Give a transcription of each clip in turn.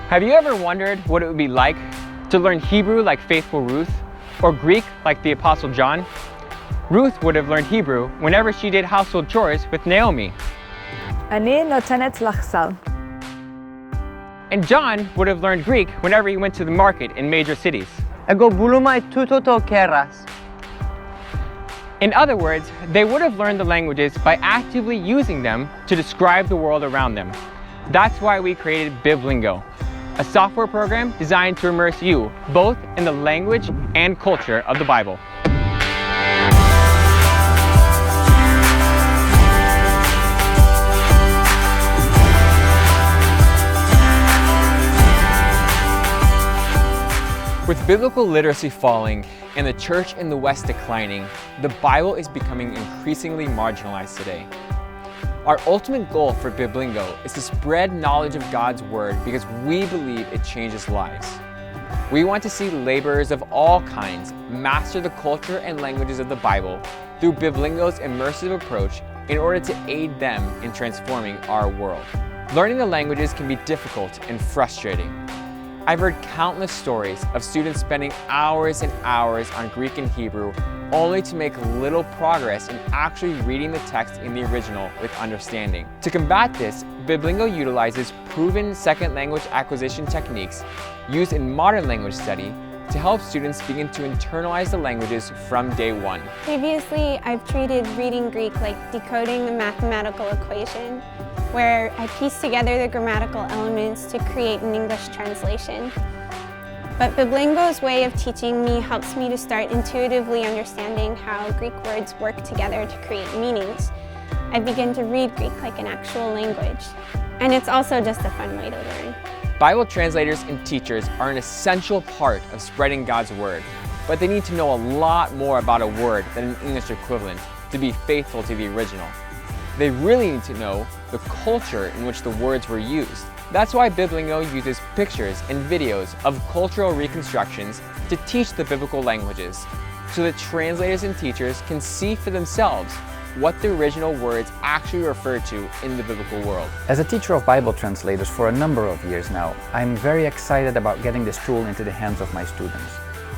Have you ever wondered what it would be like to learn Hebrew like faithful Ruth, or Greek like the Apostle John? Ruth would have learned Hebrew whenever she did household chores with Naomi. אני נותנת לך סל. And John would have learned Greek whenever he went to the market in major cities. Εγώ πουλούμαι τούτο το κέρας. In other words, they would have learned the languages by actively using them to describe the world around them. That's why we created Biblingo, a software program designed to immerse you both in the language and culture of the Bible. With biblical literacy falling and the church in the West declining, the Bible is becoming increasingly marginalized today. Our ultimate goal for Biblingo is to spread knowledge of God's Word because we believe it changes lives. We want to see laborers of all kinds master the culture and languages of the Bible through Biblingo's immersive approach in order to aid them in transforming our world. Learning the languages can be difficult and frustrating. I've heard countless stories of students spending hours and hours on Greek and Hebrew only to make little progress in actually reading the text in the original with understanding. To combat this, Biblingo utilizes proven second language acquisition techniques used in modern language study to help students begin to internalize the languages from day one. Previously, I've treated reading Greek like decoding the mathematical equation, where I piece together the grammatical elements to create an English translation. But Biblingo's way of teaching me helps me to start intuitively understanding how Greek words work together to create meanings. I begin to read Greek like an actual language. And it's also just a fun way to learn. Bible translators and teachers are an essential part of spreading God's Word, but they need to know a lot more about a word than an English equivalent to be faithful to the original. They really need to know the culture in which the words were used. That's why Biblingo uses pictures and videos of cultural reconstructions to teach the biblical languages, so that translators and teachers can see for themselves what the original words actually refer to in the biblical world. As a teacher of Bible translators for a number of years now, I'm very excited about getting this tool into the hands of my students.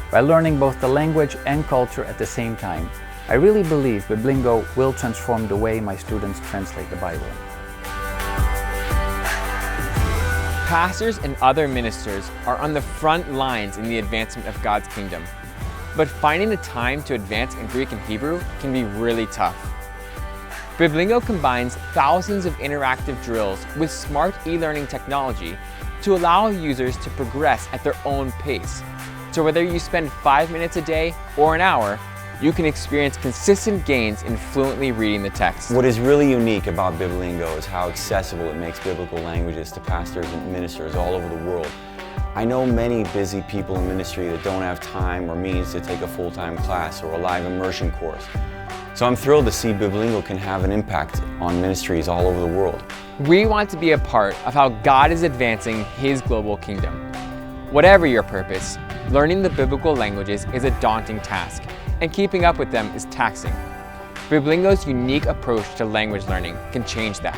By learning both the language and culture at the same time, I really believe Biblingo will transform the way my students translate the Bible. Pastors and other ministers are on the front lines in the advancement of God's kingdom. But finding the time to advance in Greek and Hebrew can be really tough. Biblingo combines thousands of interactive drills with smart e-learning technology to allow users to progress at their own pace. So whether you spend 5 minutes a day or an hour, you can experience consistent gains in fluently reading the text. What is really unique about Biblingo is how accessible it makes biblical languages to pastors and ministers all over the world. I know many busy people in ministry that don't have time or means to take a full-time class or a live immersion course. So I'm thrilled to see Biblingo can have an impact on ministries all over the world. We want to be a part of how God is advancing His global kingdom. Whatever your purpose, learning the biblical languages is a daunting task, and keeping up with them is taxing. Biblingo's unique approach to language learning can change that.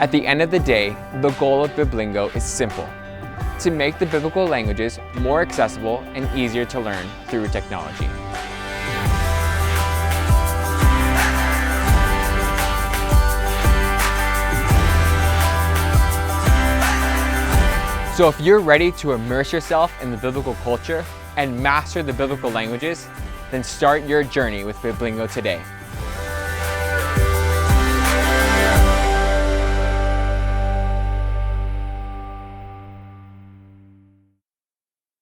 At the end of the day, the goal of Biblingo is simple: to make the biblical languages more accessible and easier to learn through technology. So if you're ready to immerse yourself in the biblical culture and master the biblical languages, then start your journey with Biblingo today.